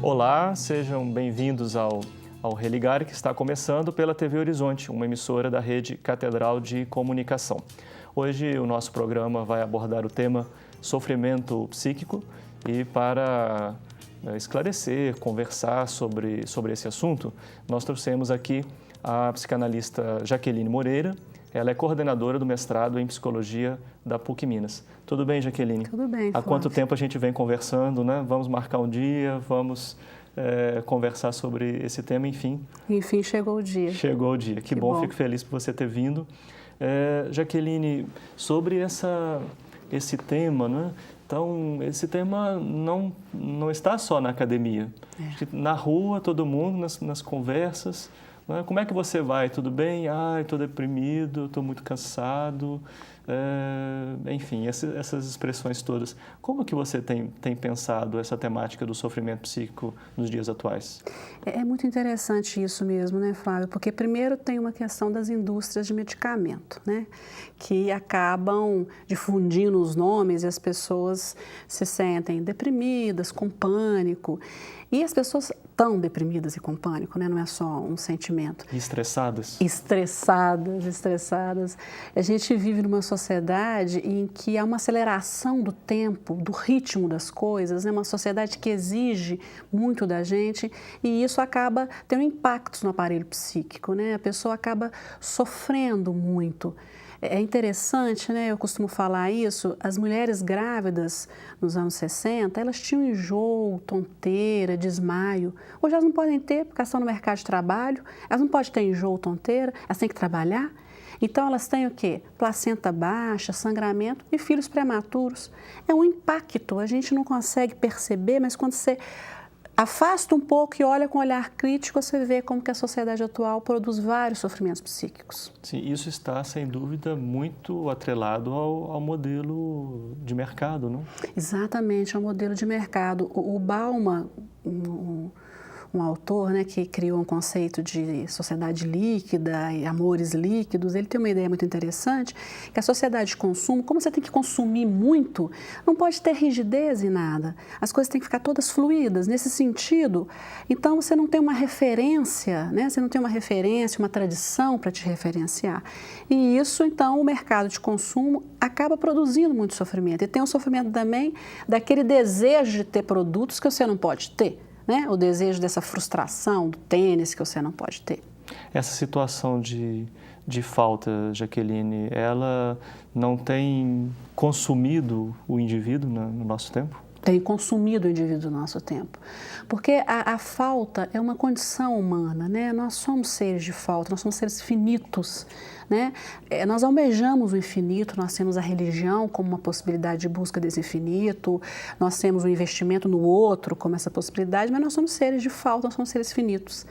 Olá, sejam bem-vindos ao Religar, que está começando pela TV Horizonte, uma emissora da Rede Catedral de Comunicação. Hoje o nosso programa vai abordar o tema sofrimento psíquico e para esclarecer, conversar sobre esse assunto, nós trouxemos aqui a psicanalista Jaqueline Moreira. Ela é coordenadora do mestrado em Psicologia da PUC Minas. Tudo bem, Jaqueline? Tudo bem, Flávio. Há quanto tempo a gente vem conversando, né? Vamos marcar um dia, vamos conversar sobre esse tema, enfim. Enfim, chegou o dia. Chegou o dia. Que bom, fico feliz por você ter vindo. Jaqueline, sobre esse tema, né? Então, esse tema não está só na academia. Na rua, todo mundo, nas conversas. Como é que você vai? Tudo bem? Estou deprimido, estou muito cansado. Enfim, essas expressões todas. Como que você tem pensado essa temática do sofrimento psíquico nos dias atuais? É muito interessante isso mesmo, né, Flávio? Porque primeiro tem uma questão das indústrias de medicamento, né? Que acabam difundindo os nomes e as pessoas se sentem deprimidas, com pânico. E as pessoas tão deprimidas e com pânico, né? Não é só um sentimento. E estressadas? Estressadas. A gente vive numa sociedade em que há uma aceleração do tempo, do ritmo das coisas, né? Uma sociedade que exige muito da gente e isso acaba tendo impactos no aparelho psíquico, né? A pessoa acaba sofrendo muito. É interessante, né? Eu costumo falar isso, as mulheres grávidas nos anos 60, elas tinham enjoo, tonteira, desmaio. Hoje elas não podem ter, porque elas estão no mercado de trabalho, elas não podem ter enjoo, tonteira, elas têm que trabalhar. Então elas têm o quê? Placenta baixa, sangramento e filhos prematuros. É um impacto, a gente não consegue perceber, mas quando você afasta um pouco e olha com um olhar crítico, você vê como que a sociedade atual produz vários sofrimentos psíquicos. Sim, isso está, sem dúvida, muito atrelado ao modelo de mercado, não? Exatamente, ao modelo de mercado. O Bauman, um autor, né, que criou um conceito de sociedade líquida e amores líquidos, ele tem uma ideia muito interessante, que a sociedade de consumo, como você tem que consumir muito, não pode ter rigidez em nada. As coisas têm que ficar todas fluídas. Nesse sentido, então você não tem uma referência, né? Você não tem uma referência, uma tradição para te referenciar. E isso, então, o mercado de consumo acaba produzindo muito sofrimento. E tem um sofrimento também daquele desejo de ter produtos que você não pode ter. Né? O desejo dessa frustração do tênis que você não pode ter. Essa situação de falta, Jaqueline, ela não tem consumido o indivíduo no nosso tempo? Tem consumido o indivíduo no nosso tempo. Porque a falta é uma condição humana, né? Nós somos seres de falta, nós somos seres finitos, né? Nós almejamos o infinito, nós temos a religião como uma possibilidade de busca desse infinito, nós temos o investimento no outro como essa possibilidade, mas nós somos seres de falta, nós somos seres finitos.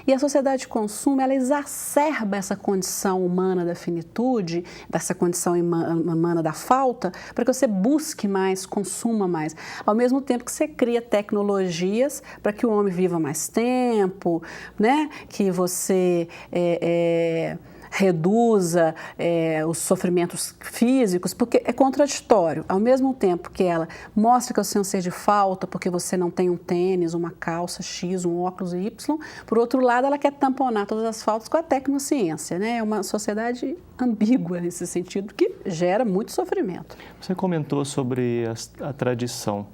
E a sociedade de consumo, ela exacerba essa condição humana da finitude, dessa condição humana da falta, para que você busque mais, consuma mais. Ao mesmo tempo que você cria tecnologias para que o homem viva mais tempo, né? Que você reduza os sofrimentos físicos, porque é contraditório. Ao mesmo tempo que ela mostra que você é um ser de falta, porque você não tem um tênis, uma calça X, um óculos Y, por outro lado, ela quer tamponar todas as faltas com a tecnociência, né? É uma sociedade ambígua nesse sentido, que gera muito sofrimento. Você comentou sobre a tradição.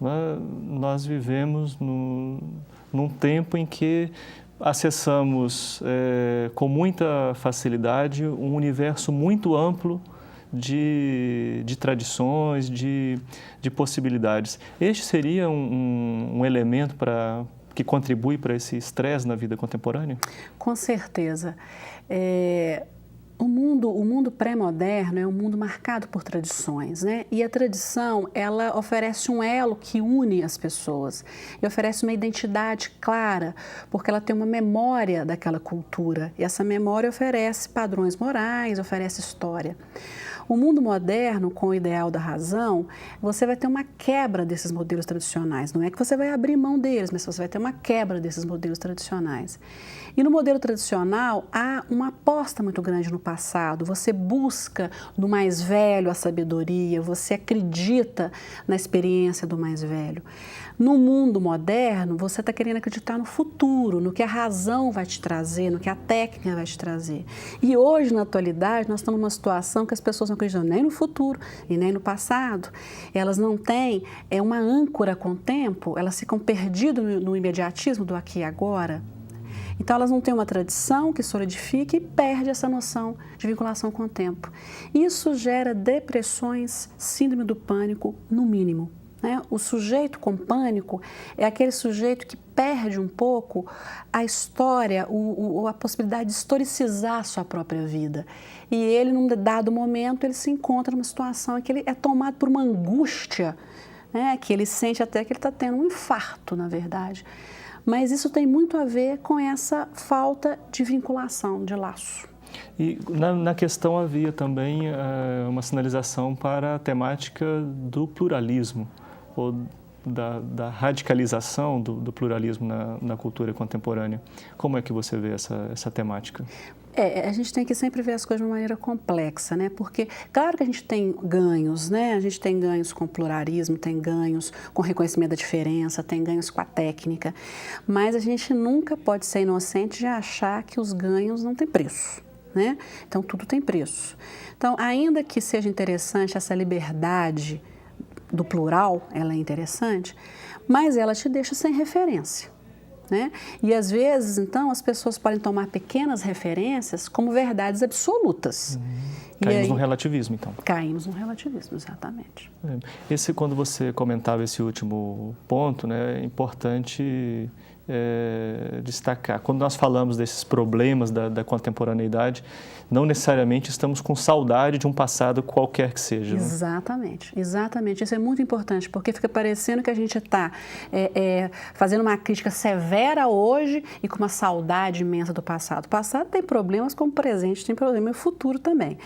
Nós vivemos num tempo em que acessamos com muita facilidade um universo muito amplo de tradições, de possibilidades. Este seria um elemento que contribui para esse estresse na vida contemporânea? Com certeza. O mundo pré-moderno é um mundo marcado por tradições, né? E a tradição, ela oferece um elo que une as pessoas e oferece uma identidade clara, porque ela tem uma memória daquela cultura e essa memória oferece padrões morais, oferece história. O mundo moderno, com o ideal da razão, você vai ter uma quebra desses modelos tradicionais. Não é que você vai abrir mão deles, mas você vai ter uma quebra desses modelos tradicionais. E no modelo tradicional, há uma aposta muito grande no passado. Você busca no mais velho a sabedoria, você acredita na experiência do mais velho. No mundo moderno, você está querendo acreditar no futuro, no que a razão vai te trazer, no que a técnica vai te trazer. E hoje, na atualidade, nós estamos numa situação que as pessoas não acreditam nem no futuro e nem no passado. Elas não têm uma âncora com o tempo, elas ficam perdidas no imediatismo do aqui e agora. Então, elas não têm uma tradição que solidifique e perde essa noção de vinculação com o tempo. Isso gera depressões, síndrome do pânico, no mínimo. O sujeito com pânico é aquele sujeito que perde um pouco a história, a possibilidade de historicizar a sua própria vida. E ele, num dado momento, ele se encontra numa situação em que ele é tomado por uma angústia, que ele sente até que ele está tendo um infarto, na verdade. Mas isso tem muito a ver com essa falta de vinculação, de laço. E na questão havia também uma sinalização para a temática do pluralismo, ou da radicalização do pluralismo na cultura contemporânea. Como é que você vê essa temática? A gente tem que sempre ver as coisas de uma maneira complexa, Porque, claro que a gente tem ganhos, A gente tem ganhos com pluralismo, tem ganhos com reconhecimento da diferença, tem ganhos com a técnica, mas a gente nunca pode ser inocente de achar que os ganhos não têm preço, Então, tudo tem preço. Então, ainda que seja interessante essa liberdade do plural, ela é interessante, mas ela te deixa sem referência. E às vezes, então, as pessoas podem tomar pequenas referências como verdades absolutas. Caímos no relativismo, então. Caímos no relativismo, exatamente. Quando você comentava esse último ponto, é importante destacar. Quando nós falamos desses problemas da contemporaneidade, não necessariamente estamos com saudade de um passado qualquer que seja. Exatamente, exatamente. Isso é muito importante, porque fica parecendo que a gente está fazendo uma crítica severa hoje e com uma saudade imensa do passado. O passado tem problemas como o presente tem problema e o futuro também.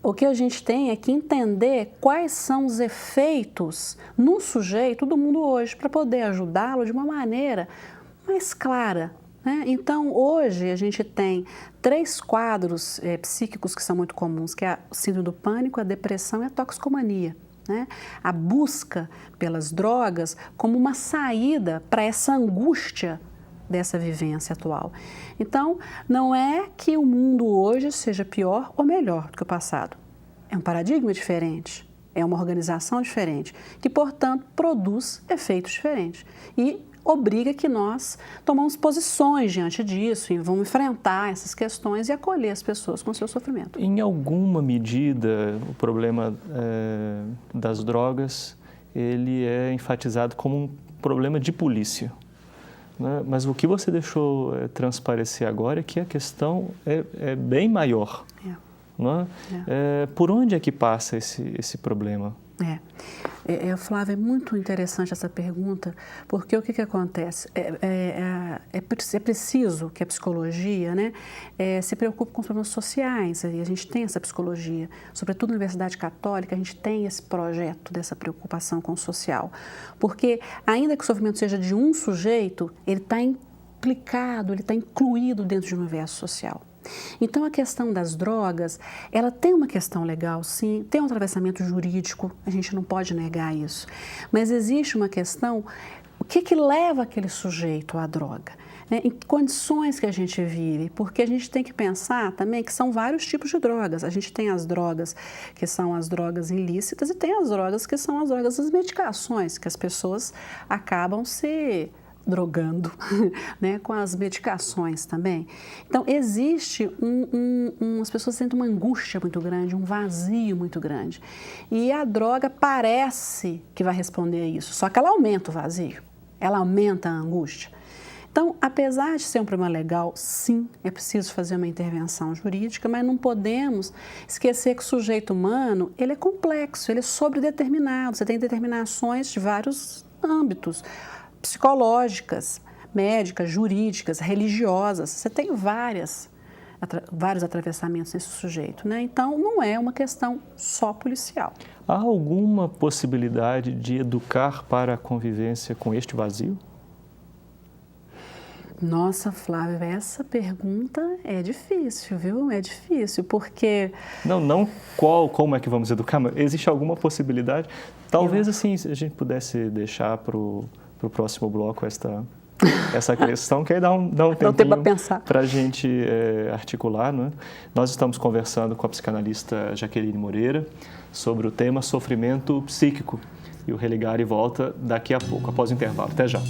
O que a gente tem é que entender quais são os efeitos no sujeito do mundo hoje, para poder ajudá-lo de uma maneira mais clara. Então, hoje, a gente tem 3 quadros psíquicos que são muito comuns, que é o síndrome do pânico, a depressão e a toxicomania. A busca pelas drogas como uma saída para essa angústia dessa vivência atual. Então, não é que o mundo hoje seja pior ou melhor do que o passado. É um paradigma diferente, é uma organização diferente, que, portanto, produz efeitos diferentes. E obriga que nós tomamos posições diante disso e vamos enfrentar essas questões e acolher as pessoas com seu sofrimento. Em alguma medida, o problema das drogas, ele é enfatizado como um problema de polícia. Mas o que você deixou transparecer agora é que a questão é bem maior. Por onde é que passa esse problema? Flávia, é muito interessante essa pergunta, porque o que acontece? É preciso que a psicologia se preocupe com os problemas sociais, e a gente tem essa psicologia, sobretudo na Universidade Católica, a gente tem esse projeto dessa preocupação com o social, porque ainda que o sofrimento seja de um sujeito, ele está implicado, ele está incluído dentro de um universo social. Então, a questão das drogas, ela tem uma questão legal, sim, tem um atravessamento jurídico, a gente não pode negar isso, mas existe uma questão, o que leva aquele sujeito à droga? Em que condições que a gente vive, porque a gente tem que pensar também que são vários tipos de drogas. A gente tem as drogas que são as drogas ilícitas e tem as drogas que são as drogas das medicações, que as pessoas acabam se drogando, com as medicações também. Então, existe as pessoas sentem uma angústia muito grande, um vazio muito grande. E a droga parece que vai responder a isso, só que ela aumenta o vazio, ela aumenta a angústia. Então, apesar de ser um problema legal, sim, é preciso fazer uma intervenção jurídica, mas não podemos esquecer que o sujeito humano, ele é complexo, ele é sobredeterminado, você tem determinações de vários âmbitos, psicológicas, médicas, jurídicas, religiosas, você tem vários atravessamentos nesse sujeito, Então, não é uma questão só policial. Há alguma possibilidade de educar para a convivência com este vazio? Nossa, Flávia, essa pergunta é difícil, viu? É difícil, porque... Não como é que vamos educar, mas existe alguma possibilidade? Talvez, assim, a gente pudesse deixar para o próximo bloco essa questão, que aí dá um tempinho para a gente articular, não é? Nós estamos conversando com a psicanalista Jaqueline Moreira sobre o tema sofrimento psíquico. E o Religare volta daqui a pouco, após o intervalo. Até já.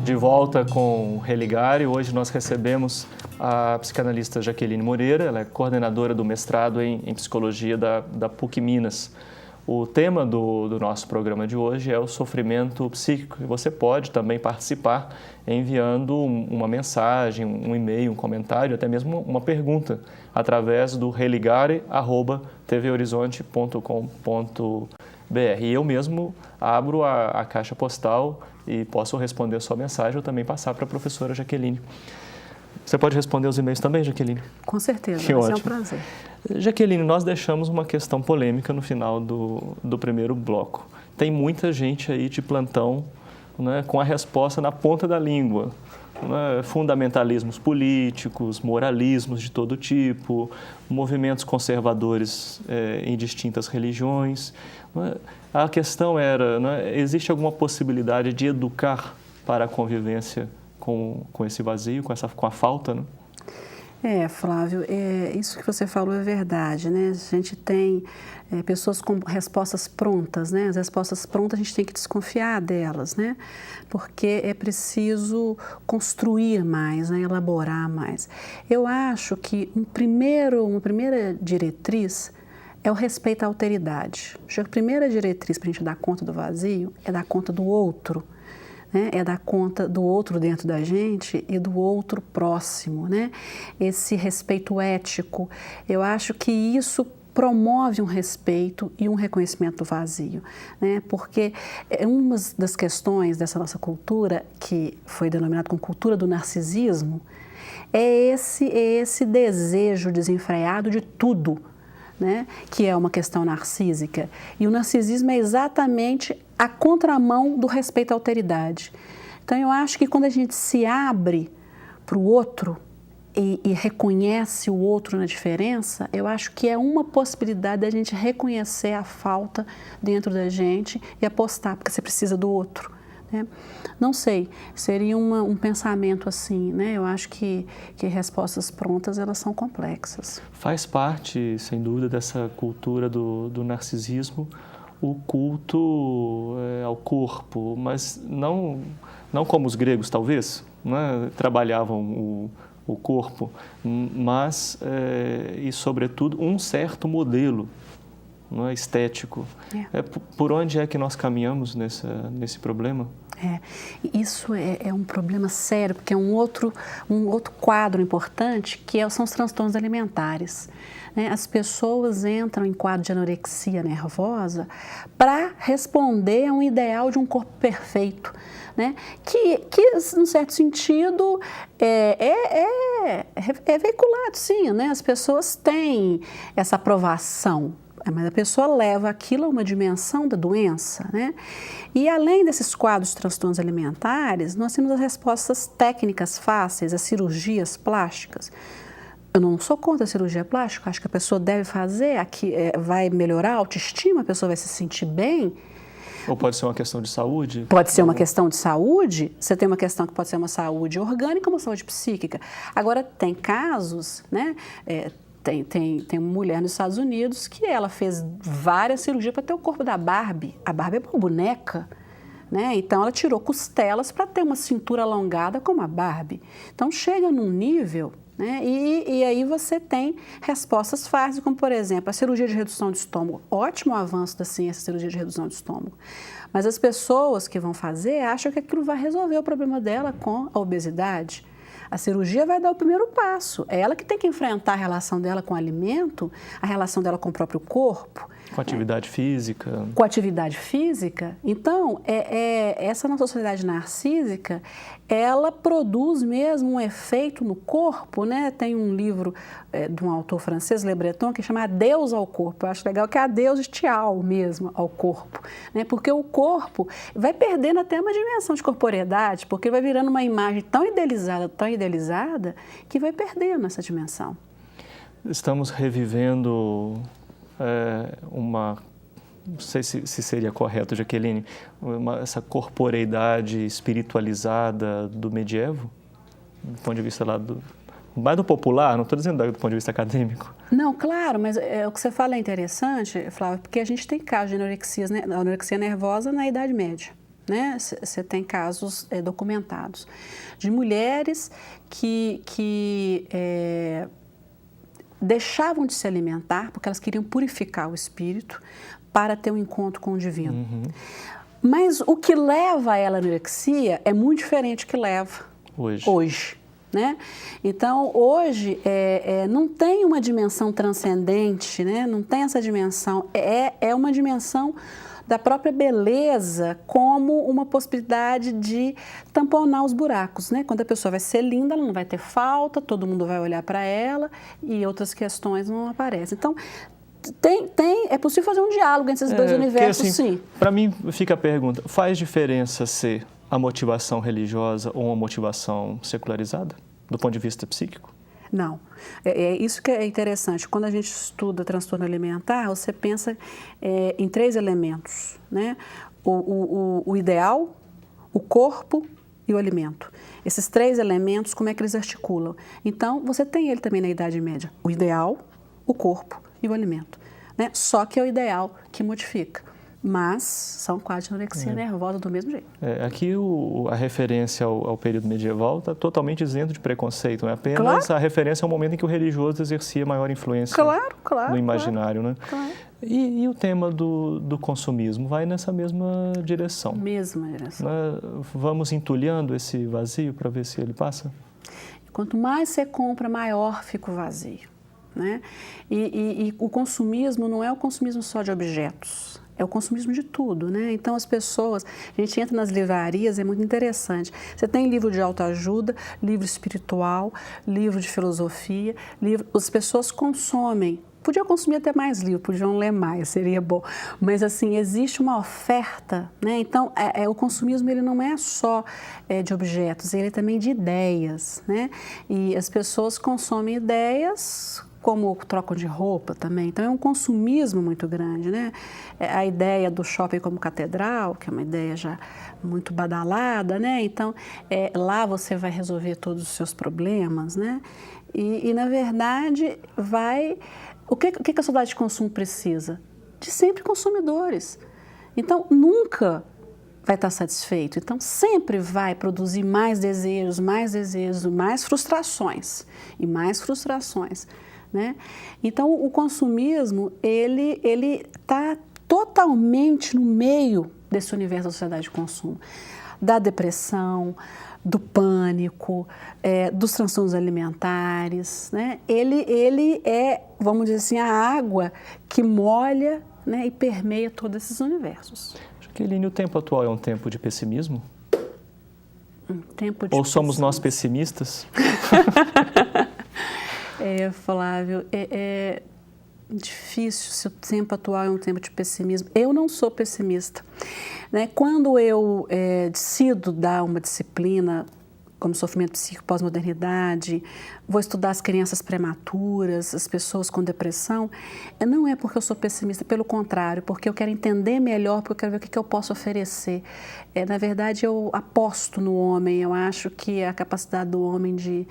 De volta com o Religare, hoje nós recebemos a psicanalista Jaqueline Moreira, ela é coordenadora do mestrado em psicologia da PUC Minas. O tema do nosso programa de hoje é o sofrimento psíquico e você pode também participar enviando uma mensagem, um e-mail, um comentário, até mesmo uma pergunta através do religare@tvhorizonte.com.br. E eu mesmo abro a caixa postal e posso responder a sua mensagem ou também passar para a professora Jaqueline. Você pode responder os e-mails também, Jaqueline? Com certeza, que vai ser ótimo. um prazer. Jaqueline, nós deixamos uma questão polêmica no final do primeiro bloco. Tem muita gente aí de plantão, né, com a resposta na ponta da língua. Né, fundamentalismos políticos, moralismos de todo tipo, movimentos conservadores em distintas religiões. Né, a questão era, né, existe alguma possibilidade de educar para a convivência com esse vazio, com a falta, né? Flávio, isso que você falou é verdade, né? A gente tem pessoas com respostas prontas, né? As respostas prontas a gente tem que desconfiar delas, né? Porque é preciso construir mais, né? Elaborar mais. Eu acho que uma primeira diretriz é o respeito à alteridade. Acho que a primeira diretriz para a gente dar conta do vazio é dar conta do outro. Né, é dar conta do outro dentro da gente e do outro próximo, né? Esse respeito ético, eu acho que isso promove um respeito e um reconhecimento do vazio, né? Porque uma das questões dessa nossa cultura, que foi denominada como cultura do narcisismo, é esse desejo desenfreado de tudo, né? Que é uma questão narcísica. E o narcisismo é exatamente a contramão do respeito à alteridade. Então, eu acho que quando a gente se abre para o outro e reconhece o outro na diferença, eu acho que é uma possibilidade da gente reconhecer a falta dentro da gente e apostar, porque você precisa do outro. Né? Não sei, seria um pensamento assim, né? Eu acho que respostas prontas, elas são complexas. Faz parte, sem dúvida, dessa cultura do narcisismo, o culto ao corpo, mas não como os gregos, talvez, né? Trabalhavam o corpo, mas, e sobretudo, um certo modelo, não é, estético. Por onde é que nós caminhamos nesse problema? Isso é um problema sério, porque é um outro quadro importante, são os transtornos alimentares. Né? As pessoas entram em quadro de anorexia nervosa para responder a um ideal de um corpo perfeito, né? Que num certo sentido, é veiculado, sim, né? As pessoas têm essa aprovação, mas a pessoa leva aquilo a uma dimensão da doença, né? E além desses quadros de transtornos alimentares, nós temos as respostas técnicas fáceis, as cirurgias plásticas. Eu não sou contra a cirurgia plástica, acho que a pessoa deve fazer, vai melhorar a autoestima, a pessoa vai se sentir bem. Ou pode ser uma questão de saúde? Pode ser uma questão de saúde, você tem uma questão que pode ser uma saúde orgânica ou uma saúde psíquica. Agora, tem casos, né? Tem uma mulher nos Estados Unidos que ela fez várias cirurgias para ter o corpo da Barbie. A Barbie é uma boneca, né? Então, ela tirou costelas para ter uma cintura alongada como a Barbie. Então, chega num nível, né? E aí você tem respostas fáceis, como, por exemplo, a cirurgia de redução de estômago. Ótimo avanço da ciência, a cirurgia de redução de estômago. Mas as pessoas que vão fazer acham que aquilo vai resolver o problema dela com a obesidade. A cirurgia vai dar o primeiro passo. É ela que tem que enfrentar a relação dela com o alimento, a relação dela com o próprio corpo. Com atividade física. Com atividade física. Então, essa nossa sociedade narcísica, ela produz mesmo um efeito no corpo, né? Tem um livro de um autor francês, Le Breton, que chama Adeus ao Corpo. Eu acho legal que é adeus estial mesmo ao corpo, né? Porque o corpo vai perdendo até uma dimensão de corporeidade, porque vai virando uma imagem tão idealizada, que vai perdendo essa dimensão. Estamos revivendo não sei se seria correto, Jaqueline, essa corporeidade espiritualizada do medievo, do ponto de vista lá mais do popular, não estou dizendo do ponto de vista acadêmico. Não, claro, mas o que você fala é interessante, Flávio, porque a gente tem casos de anorexia, né, anorexia nervosa na Idade Média. Né? Você tem casos documentados de mulheres que deixavam de se alimentar porque elas queriam purificar o espírito para ter um encontro com o divino. Uhum. Mas o que leva a ela à anorexia é muito diferente do que leva hoje. Né? Então, hoje não tem uma dimensão transcendente, né? Não tem essa dimensão, é uma dimensão da própria beleza como uma possibilidade de tamponar os buracos, né? Quando a pessoa vai ser linda, ela não vai ter falta, todo mundo vai olhar para ela e outras questões não aparecem. Então, é possível fazer um diálogo entre esses dois universos, assim, sim. Para mim, fica a pergunta, faz diferença ser a motivação religiosa ou uma motivação secularizada, do ponto de vista psíquico? Não. É isso que é interessante. Quando a gente estuda transtorno alimentar, você pensa em 3 elementos, né? O ideal, o corpo e o alimento. Esses 3 elementos, como é que eles articulam? Então, você tem ele também na Idade Média. O ideal, o corpo e o alimento. Né? Só que é o ideal que modifica. Mas são quadros de anorexia nervosa do mesmo jeito. Aqui a referência ao período medieval está totalmente isento de preconceito, né? Apenas a referência ao momento em que o religioso exercia maior influência no imaginário. Né? Claro. E o tema do consumismo vai nessa mesma direção? Mesma direção. Vamos entulhando esse vazio para ver se ele passa? Quanto mais você compra, maior fica o vazio. Né? E o consumismo não é o consumismo só de objetos. É o consumismo de tudo, né? Então, as pessoas, a gente entra nas livrarias, é muito interessante. Você tem livro de autoajuda, livro espiritual, livro de filosofia, as pessoas consomem. Podiam consumir até mais livro, podiam ler mais, seria bom. Mas, assim, existe uma oferta, né? Então, o consumismo, ele não é só de objetos, ele é também de ideias, né? E as pessoas consomem ideias como trocam de roupa também. Então, é um consumismo muito grande, né? A ideia do shopping como catedral, que é uma ideia já muito badalada, né? Então, lá você vai resolver todos os seus problemas, né? E na verdade, o que a sociedade de consumo precisa? De sempre consumidores. Então, nunca vai estar satisfeito. Então, sempre vai produzir mais desejos, mais frustrações e mais frustrações. Né? Então, o consumismo, ele está totalmente no meio desse universo da sociedade de consumo, da depressão, do pânico, dos transtornos alimentares. Né? Ele é, vamos dizer assim, a água que molha, né, e permeia todos esses universos. Jaqueline, o tempo atual é um tempo de pessimismo? Tempo de Ou somos nós pessimistas? Flávio, é difícil se o tempo atual é um tempo de pessimismo. Eu não sou pessimista. Né? Quando eu decido dar uma disciplina como sofrimento psíquico pós-modernidade, vou estudar as crianças prematuras, as pessoas com depressão, não é porque eu sou pessimista, pelo contrário, porque eu quero entender melhor, porque eu quero ver o que eu posso oferecer. Na verdade, eu aposto no homem, eu acho que a capacidade do homem de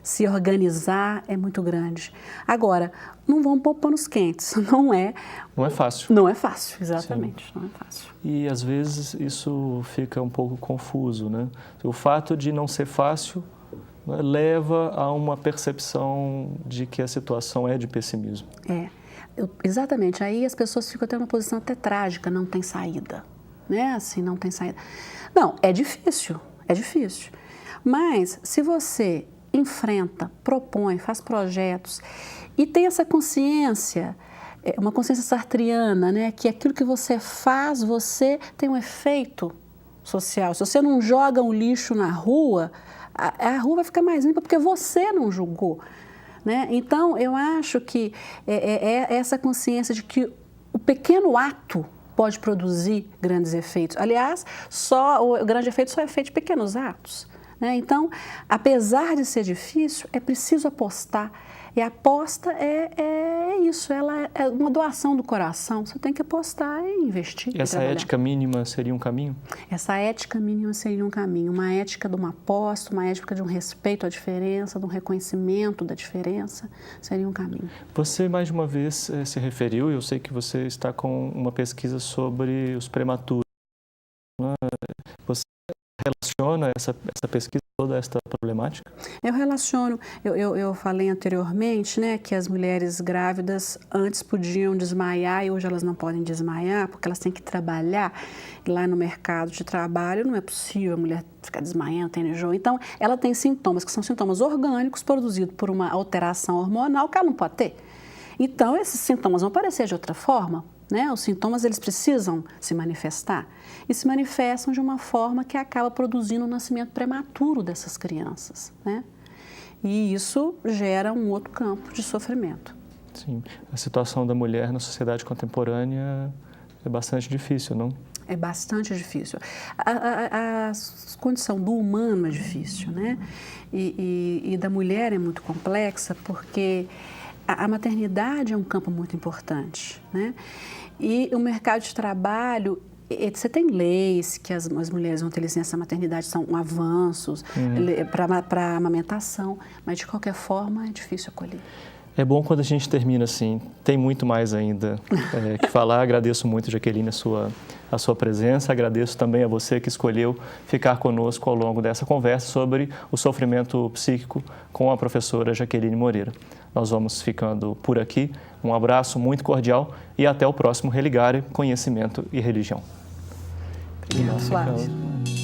se organizar é muito grande. Agora, não vamos pôr panos quentes, não é. Não é fácil. Não é fácil, exatamente, sim. Não é fácil. E às vezes isso fica um pouco confuso, né? O fato de não ser fácil, né, leva a uma percepção de que a situação é de pessimismo. Exatamente. Aí as pessoas ficam até numa posição até trágica, não tem saída, né? Assim, não tem saída. Não, é difícil. Mas se você enfrenta, propõe, faz projetos e tem essa consciência uma consciência sartriana, né? Que aquilo que você faz, você tem um efeito social. Se você não joga um lixo na rua, a rua vai ficar mais limpa porque você não julgou, né? Então, eu acho que essa consciência de que o pequeno ato pode produzir grandes efeitos. Aliás, o grande efeito só é feito de pequenos atos, né? Então, apesar de ser difícil, é preciso apostar. E a aposta é isso, ela é uma doação do coração. Você tem que apostar e investir. E essa ética mínima seria um caminho? Essa ética mínima seria um caminho. Uma ética de uma aposta, uma ética de um respeito à diferença, de um reconhecimento da diferença, seria um caminho. Você, mais de uma vez, se referiu, eu sei que você está com uma pesquisa sobre os prematuros. Você relaciona essa pesquisa, toda esta problemática? Eu relaciono, eu falei anteriormente, né, que as mulheres grávidas antes podiam desmaiar e hoje elas não podem desmaiar porque elas têm que trabalhar. E lá no mercado de trabalho não é possível a mulher ficar desmaiando, tendo enjoo. Então, ela tem sintomas que são sintomas orgânicos produzidos por uma alteração hormonal que ela não pode ter. Então, esses sintomas vão aparecer de outra forma, né? Os sintomas, eles precisam se manifestar e se manifestam de uma forma que acaba produzindo o nascimento prematuro dessas crianças, né? E isso gera um outro campo de sofrimento. Sim, a situação da mulher na sociedade contemporânea é bastante difícil, não? É bastante difícil. A condição do humano é difícil, né? E da mulher é muito complexa porque a maternidade é um campo muito importante, né? E o mercado de trabalho, você tem leis que as mulheres vão ter licença maternidade, são avanços para amamentação, mas de qualquer forma é difícil acolher. É bom quando a gente termina assim, tem muito mais ainda que falar. Agradeço muito, Jaqueline, a sua presença. Agradeço também a você que escolheu ficar conosco ao longo dessa conversa sobre o sofrimento psíquico com a professora Jaqueline Moreira. Nós vamos ficando por aqui. Um abraço muito cordial e até o próximo Religare, Conhecimento e Religião. Obrigada, Flávio.